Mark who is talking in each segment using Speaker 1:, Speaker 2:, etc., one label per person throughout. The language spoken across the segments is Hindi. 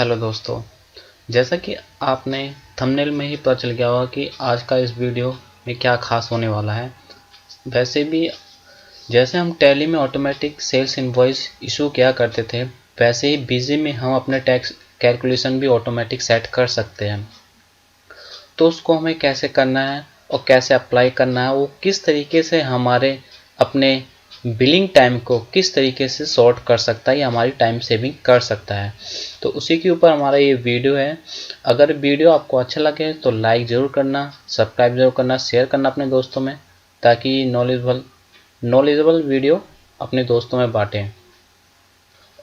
Speaker 1: हेलो दोस्तों, जैसा कि आपने थंबनेल में ही पता चल गया होगा कि आज का इस वीडियो में क्या खास होने वाला है। वैसे भी जैसे हम टैली में ऑटोमेटिक सेल्स इनवॉइस इशू किया करते थे, वैसे ही बिजी में हम अपने टैक्स कैलकुलेशन भी ऑटोमेटिक सेट कर सकते हैं। तो उसको हमें कैसे करना है और कैसे अप्लाई करना है, वो किस तरीके से हमारे अपने बिलिंग टाइम को किस तरीके से शॉर्ट कर सकता है या हमारी टाइम सेविंग कर सकता है, तो उसी के ऊपर हमारा ये वीडियो है। अगर वीडियो आपको अच्छा लगे तो लाइक ज़रूर करना, सब्सक्राइब जरूर करना, शेयर करना अपने दोस्तों में, ताकि नॉलेजेबल वीडियो अपने दोस्तों में बांटें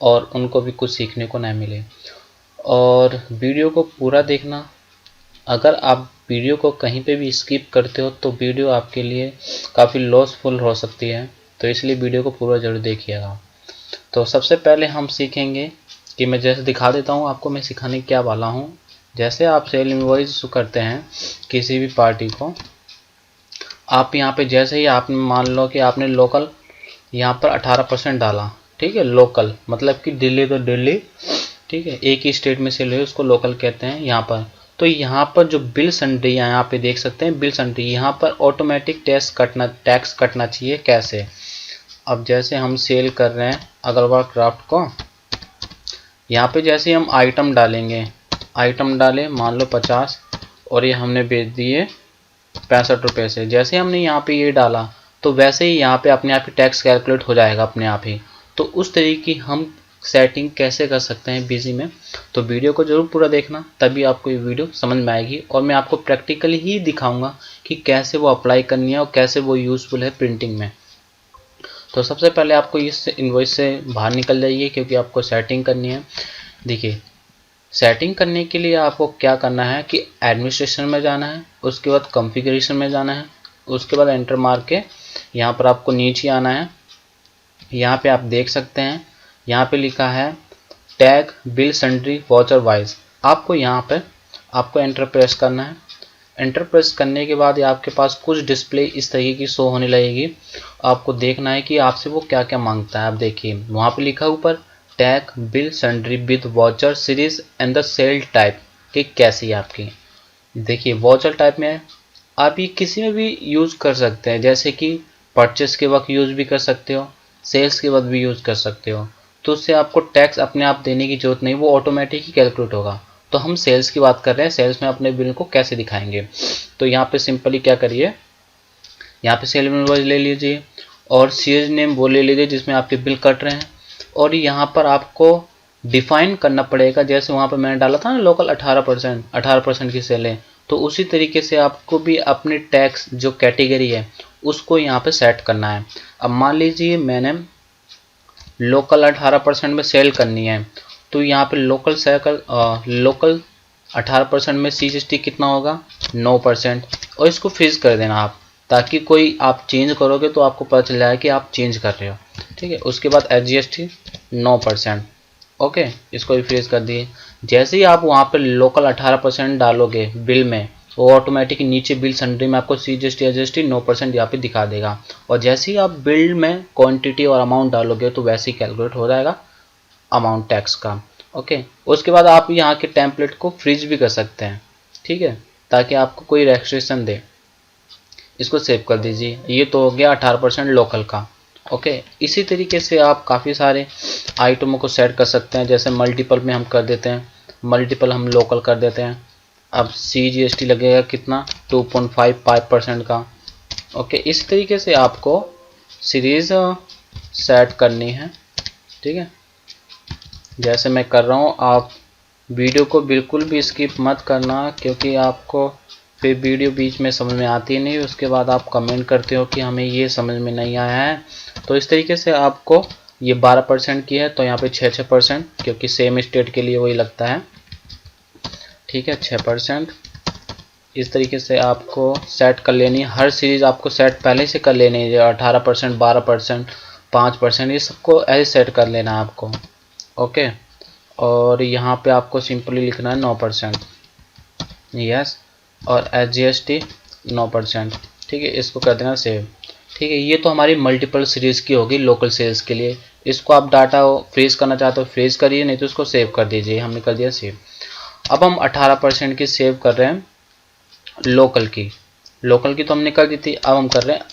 Speaker 1: और उनको भी कुछ सीखने को न मिले। और वीडियो को पूरा देखना। अगर आप वीडियो को कहीं पे भी स्किप करते हो तो वीडियो आपके लिए काफ़ी लॉसफुल हो सकती है, तो इसलिए वीडियो को पूरा जरूर देखिएगा। तो सबसे पहले हम सीखेंगे कि मैं जैसे दिखा देता हूँ आपको, मैं सिखाने क्या वाला हूँ। जैसे आप सेल इनवॉइस इशू करते हैं किसी भी पार्टी को, आप यहाँ पे जैसे ही आपने मान लो कि आपने लोकल यहाँ पर 18% डाला, ठीक है। लोकल मतलब कि दिल्ली तो दिल्ली, ठीक है, एक ही स्टेट में सेल हुई उसको लोकल कहते हैं यहाँ पर। तो यहाँ पर जो बिल सन्ड्री यहाँ पे देख सकते हैं, बिल सन्ड्री यहाँ पर ऑटोमेटिक टैक्स कटना चाहिए। कैसे? अब जैसे हम सेल कर रहे हैं अग्रवाल क्राफ्ट को, यहाँ पे जैसे हम आइटम डालेंगे, आइटम डाले मान लो 50 और ये हमने बेच दिए 65 रुपये से। जैसे हमने यहाँ पे ये डाला तो वैसे ही यहाँ पे अपने आप ही टैक्स कैलकुलेट हो जाएगा अपने आप ही। तो उस तरीके की हम सेटिंग कैसे कर सकते हैं बिजी में, तो वीडियो को जरूर पूरा देखना, तभी आपको ये वीडियो समझ में आएगी और मैं आपको प्रैक्टिकली ही दिखाऊंगा कि कैसे वो अप्लाई करनी है और कैसे वो यूज़फुल है प्रिंटिंग में। तो सबसे पहले आपको इस इनवॉइस से बाहर निकल जाइए क्योंकि आपको सेटिंग करनी है। देखिए, सेटिंग करने के लिए आपको क्या करना है कि एडमिनिस्ट्रेशन में जाना है, उसके बाद कॉन्फ़िगरेशन में जाना है, उसके बाद एंटर मार के यहाँ पर आपको नीचे आना है। यहाँ पे आप देख सकते हैं, यहाँ पे लिखा है tag bill sundry voucher wise. आपको यहाँ पे आपको एंटर प्रेस करना है। एंटर प्रेस करने के बाद आपके पास कुछ डिस्प्ले इस तरीके की शो होने लगेगी। आपको देखना है कि आपसे वो क्या क्या मांगता है। आप देखिए वहाँ पे लिखा ऊपर tag bill sundry with voucher series and the sale type कि कैसी है आपकी। देखिए वाउचर टाइप में आप ये किसी में भी यूज़ कर सकते हैं, जैसे कि परचेस के वक्त यूज़ भी कर सकते हो, सेल्स के वक्त भी यूज़ कर सकते हो। तो उससे आपको टैक्स अपने आप देने की जरूरत नहीं, वो ऑटोमेटिक ही कैलकुलेट होगा। तो हम सेल्स की बात कर रहे हैं, सेल्स में अपने बिल को कैसे दिखाएंगे। तो यहाँ पे सिंपली क्या करिए, यहाँ पे सेल इनवॉइस ले लीजिए और सीरीज नेम वो ले लीजिए जिसमें आपके बिल कट रहे हैं। और यहाँ पर आपको डिफाइन करना पड़ेगा, जैसे वहाँ पर मैंने डाला था ना लोकल 18% की सेल है, तो उसी तरीके से आपको भी अपने टैक्स जो कैटेगरी है उसको यहाँ पे सेट करना है। अब मान लीजिए मैंने लोकल 18% में सेल करनी है, तो यहाँ पे लोकल 18% में CGST कितना होगा 9%, और इसको फ्रीज कर देना आप, ताकि कोई आप चेंज करोगे तो आपको पता चल जाए कि आप चेंज कर रहे हो, ठीक है। उसके बाद SGST 9%, ओके, इसको भी फ्रीज कर दिए। जैसे ही आप वहाँ पे लोकल 18% डालोगे बिल में, वो ऑटोमेटिक नीचे बिल सन्ड्री में आपको CGST SGST 9% यहाँ पे दिखा देगा। और जैसे ही आप बिल में क्वांटिटी और अमाउंट डालोगे तो वैसे ही कैलकुलेट हो जाएगा अमाउंट टैक्स का, ओके। उसके बाद आप यहाँ के टेम्पलेट को फ्रीज भी कर सकते हैं, ठीक है, ताकि आपको कोई रेस्ट्रिक्शन दे। इसको सेव कर दीजिए। ये तो हो गया 18% लोकल का, ओके। इसी तरीके से आप काफ़ी सारे आइटमों को सेट कर सकते हैं। जैसे मल्टीपल में हम कर देते हैं, मल्टीपल हम लोकल कर देते हैं। अब CGST लगेगा कितना 2.55% का, ओके। इस तरीके से आपको सीरीज सेट करनी है, ठीक है, जैसे मैं कर रहा हूँ। आप वीडियो को बिल्कुल भी स्किप मत करना, क्योंकि आपको फिर वीडियो बीच में समझ में आती नहीं, उसके बाद आप कमेंट करते हो कि हमें ये समझ में नहीं आया है। तो इस तरीके से आपको ये 12% की है तो यहाँ पे 6% क्योंकि सेम स्टेट के लिए वही लगता है, ठीक है, 6%। इस तरीके से आपको सेट कर लेनी है। हर सीरीज आपको सेट पहले से कर लेनी है, 18%, 12%, 5%, ये सबको ऐसे सेट कर लेना है आपको, ओके। और यहाँ पे आपको सिंपली लिखना है 9%, यस, और SGST 9%, ठीक है। इसको कर देना सेव, ठीक है। ये तो हमारी मल्टीपल सीरीज़ की होगी लोकल सेल्स के लिए। इसको आप डाटा फ्रीज करना चाहते हो फ्रीज करिए, नहीं तो इसको सेव कर दीजिए। हमने कर दिया सेव। अब हम 18% की सेव कर रहे हैं लोकल की। लोकल की तो हमने कर दी थी, अब हम कर रहे हैं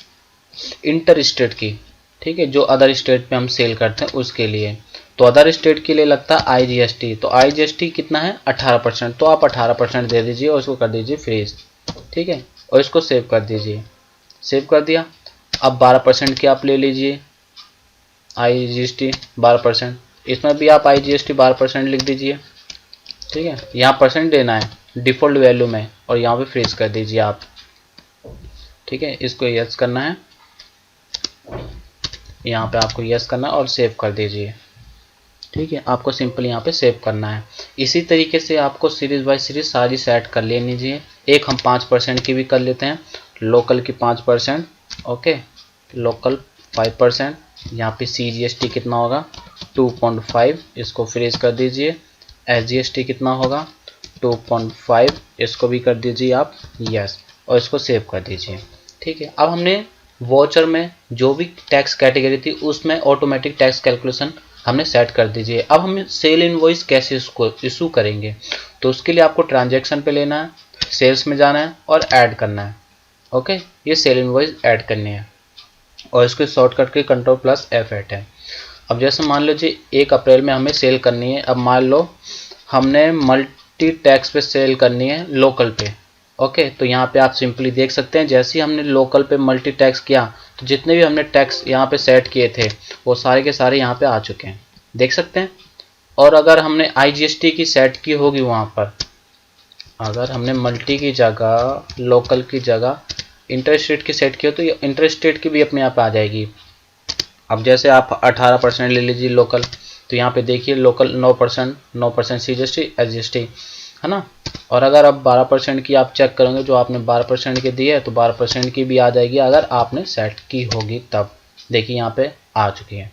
Speaker 1: इंटर स्टेट की। ठीक है, जो अदर स्टेट में हम सेल करते हैं उसके लिए। तो अदर स्टेट के लिए लगता है IGST। तो IGST कितना है 18%। तो आप 18% दे दीजिए और इसको कर दीजिए फ्रीज। ठीक है, और इसको सेव कर दीजिए। सेव कर दिया। अब 12% की आप ले लीजिए IGST 12%। इसमें भी आप IGST 12% लिख दीजिए। ठीक है, यहाँ परसेंट देना है डिफ़ॉल्ट वैल्यू में और यहाँ पे फ्रीज कर दीजिए आप। ठीक है, इसको यस करना है, यहाँ पे आपको यस करना है और सेव कर दीजिए। ठीक है, आपको सिंपल यहाँ पे सेव करना है। इसी तरीके से आपको सीरीज बाय सीरीज सारी सेट कर लेनी चाहिए। एक हम 5% की भी कर लेते हैं, लोकल की 5%। Okay, local 5%। यहाँ पे CGST कितना होगा 2.5, इसको फ्रीज कर दीजिए। SGST कितना होगा 2.5, इसको भी कर दीजिए आप यस और इसको सेव कर दीजिए। ठीक है, अब हमने वॉचर में जो भी टैक्स कैटेगरी थी उसमें ऑटोमेटिक टैक्स कैलकुलेशन हमने सेट कर दीजिए। अब हम सेल इनवॉइस कैसे इसको इशू करेंगे, तो उसके लिए आपको ट्रांजैक्शन पे लेना है, सेल्स में जाना है और ऐड करना है। ओके, ये सेल इनवॉइस ऐड करनी है और इसको शॉर्टकट के Ctrl+F8 है। अब जैसे मान लीजिए 1 अप्रैल में हमें सेल करनी है। अब मान लो हमने मल्टी टैक्स पे सेल करनी है लोकल पे। ओके, तो यहाँ पे आप सिंपली देख सकते हैं जैसे ही हमने लोकल पे मल्टी टैक्स किया तो जितने भी हमने टैक्स यहाँ पे सेट किए थे वो सारे के सारे यहाँ पे आ चुके हैं, देख सकते हैं। और अगर हमने IGST की सेट की होगी वहाँ पर, अगर हमने मल्टी की जगह लोकल की जगह इंटर स्टेट की सेट की हो तो ये इंटर स्टेट की भी अपने आप आ जाएगी। अब जैसे आप 18% ले लीजिए लोकल, तो यहाँ पे देखिए लोकल 9% CGST SGST है ना। और अगर आप 12% की आप चेक करेंगे, जो आपने 12% के दिए है तो 12% की भी आ जाएगी अगर आपने सेट की होगी तब। देखिए यहाँ पे आ चुकी है।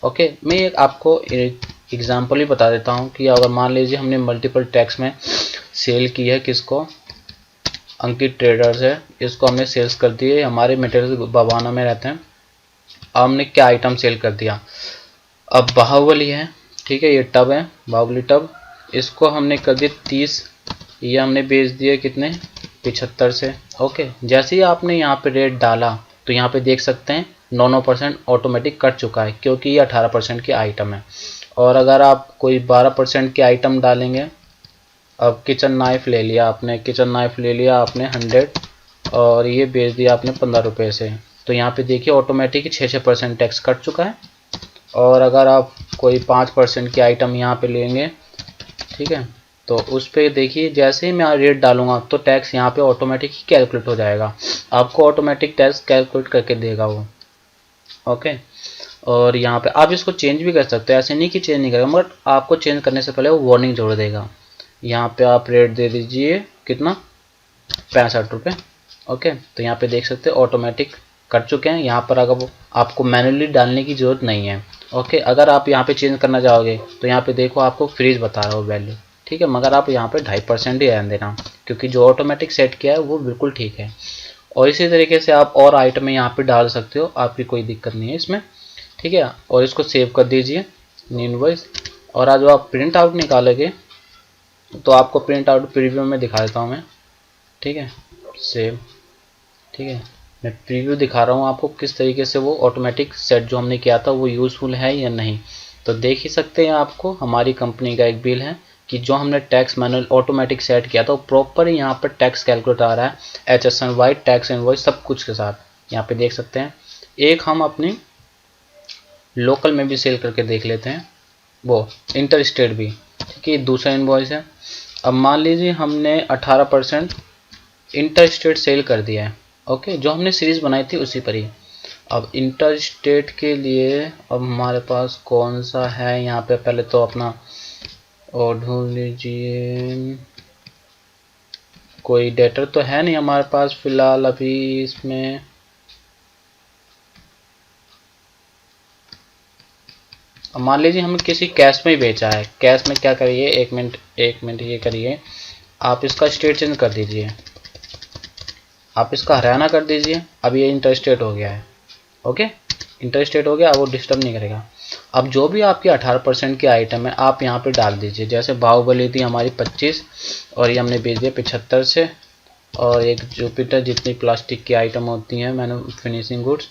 Speaker 1: ओके, मैं एक आपको एग्जांपल ही बता देता हूँ कि अगर मान लीजिए हमने मल्टीपल टैक्स में सेल की है, किसको अंकित ट्रेडर्स है, इसको हमने सेल्स कर दिए। हमारे मटेरियल बवाना में रहते हैं। अब हमने क्या आइटम सेल कर दिया, अब बाहुबली है। ठीक है, ये टब है बाहुबली टब, इसको हमने कर दिया 30, ये हमने बेच दिया कितने 75 से। ओके, जैसे ही आपने यहाँ पे रेट डाला तो यहाँ पे देख सकते हैं 9% ऑटोमेटिक कट चुका है क्योंकि ये 18% की आइटम है। और अगर आप कोई 12% की आइटम डालेंगे, अब किचन नाइफ ले लिया आपने, किचन नाइफ ले लिया आपने 100 और ये बेच दिया आपने 15 रुपये से, तो यहाँ पे देखिए ऑटोमेटिक 6% टैक्स कट चुका है। और अगर आप कोई 5% की आइटम यहाँ पे लेंगे, ठीक है, तो उस पर देखिए जैसे ही मैं रेट डालूंगा तो टैक्स यहाँ पे ऑटोमेटिक ही कैलकुलेट हो जाएगा। आपको ऑटोमेटिक टैक्स कैलकुलेट करके देगा वो। ओके, और यहाँ पे आप इसको चेंज भी कर सकते हैं, ऐसे नहीं कि चेंज नहीं करेगा, मगर आपको चेंज करने से पहले वो वार्निंग जोड़ देगा। यहाँ पे आप रेट दे दीजिए कितना 65 रुपये। ओके, तो यहाँ पे देख सकते हैं ऑटोमेटिक कर चुके हैं। यहाँ पर अगर आपको मैनुअली डालने की ज़रूरत नहीं है। ओके, अगर आप यहाँ पे चेंज करना चाहोगे तो यहाँ पे देखो आपको फ्रीज बता रहा हो वैल्यू। ठीक है, मगर आप यहाँ पे 2.5% ही रहने देना क्योंकि जो ऑटोमेटिक सेट किया है वो बिल्कुल ठीक है। और इसी तरीके से आप और आइटम यहाँ पे डाल सकते हो, आपकी कोई दिक्कत नहीं है इसमें। ठीक है, और इसको सेव कर दीजिए इनवॉइस। और आज आप प्रिंट आउट निकालोगे तो आपको प्रिंट आउट प्रीव्यू में दिखा देता हूँ मैं। ठीक है, सेव। ठीक है, मैं प्रीव्यू दिखा रहा हूँ आपको किस तरीके से वो ऑटोमेटिक सेट जो हमने किया था वो यूज़फुल है या नहीं। तो देख ही सकते हैं आपको हमारी कंपनी का एक बिल है कि जो हमने टैक्स मैनुअल ऑटोमेटिक सेट किया था वो प्रॉपर ही यहाँ पर टैक्स कैलकुलेट आ रहा है, HSNY टैक्स इनवॉइस सब कुछ के साथ यहाँ पे देख सकते हैं। एक हम अपनी लोकल में भी सेल करके देख लेते हैं, वो इंटर स्टेट भी। ठीक है, दूसरा इनवॉइस है। अब मान लीजिए हमने 18% इंटर स्टेट सेल कर दिया है। ओके, जो हमने सीरीज बनाई थी उसी पर ही। अब इंटर स्टेट के लिए अब हमारे पास कौन सा है यहाँ पे, पहले तो अपना और ढूंढ लीजिए। कोई डेटर तो है नहीं हमारे पास फिलहाल अभी इसमें। अब मान लीजिए हमें किसी कैश में ही बेचा है। कैश में क्या करिए, एक मिनट ये करिए, आप इसका स्टेट चेंज कर दीजिए, आप इसका हरियाणा कर दीजिए। अब ये इंटर स्टेट हो गया है। ओके, इंटर स्टेट हो गया, अब वो डिस्टर्ब नहीं करेगा। अब जो भी आपकी 18% की आइटम है आप यहाँ पे डाल दीजिए। जैसे बाहुबली थी हमारी 25 और ये हमने बेच दिया 75 से, और एक जुपिटर जितनी प्लास्टिक की आइटम होती हैं मैंने फिनिशिंग गुड्स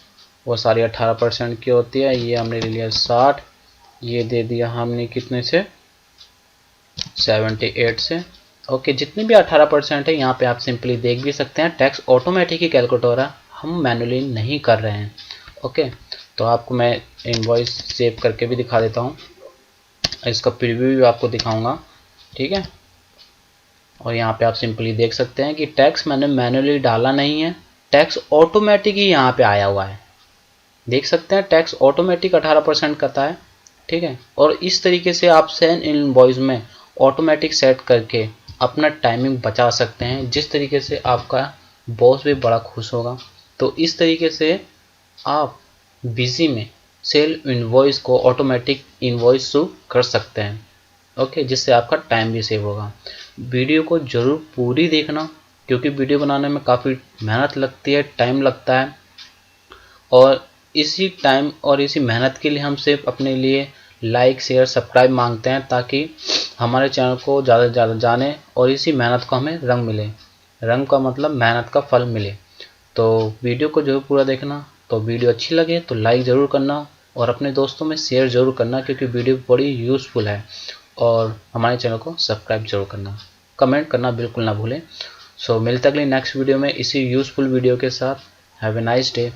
Speaker 1: वो सारी 18% की होती है, ये हमने ले लिया 60, ये दे दिया हमने कितने से 78 से। ओके, जितने भी 18% है यहाँ पे आप सिंपली देख भी सकते हैं, टैक्स ऑटोमेटिक ही कैलकुलेट हो रहा है, हम मैनुअली नहीं कर रहे हैं। ओके, तो आपको मैं इनवॉइस सेव करके भी दिखा देता हूँ, इसका प्रीव्यू भी आपको दिखाऊंगा, ठीक है। और यहाँ पे आप सिंपली देख सकते हैं कि टैक्स मैंने मैनुअली डाला नहीं है, टैक्स ऑटोमेटिक ही यहाँ पे आया हुआ है। देख सकते हैं टैक्स ऑटोमेटिक 18% करता है, ठीक है। और इस तरीके से आप सेल इनवॉइस में ऑटोमेटिक सेट करके अपना टाइमिंग बचा सकते हैं, जिस तरीके से आपका बॉस भी बड़ा खुश होगा। तो इस तरीके से आप बिजी में सेल इनवॉइस को ऑटोमेटिक इनवॉइस थ्रू कर सकते हैं, ओके, जिससे आपका टाइम भी सेव होगा। वीडियो को ज़रूर पूरी देखना, क्योंकि वीडियो बनाने में काफ़ी मेहनत लगती है, टाइम लगता है, और इसी टाइम और इसी मेहनत के लिए हम सिर्फ अपने लिए लाइक शेयर सब्सक्राइब मांगते हैं, ताकि हमारे चैनल को ज़्यादा से ज़्यादा जाने और इसी मेहनत को हमें रंग मिले। रंग का मतलब मेहनत का फल मिले। तो वीडियो को जरूर पूरा देखना। तो वीडियो अच्छी लगे तो लाइक ज़रूर करना और अपने दोस्तों में शेयर ज़रूर करना, क्योंकि वीडियो बड़ी यूज़फुल है। और हमारे चैनल को सब्सक्राइब जरूर करना, कमेंट करना बिल्कुल ना भूलें। सो मिलते अगले नेक्स्ट वीडियो में इसी यूज़फुल वीडियो के साथ। Have a nice day.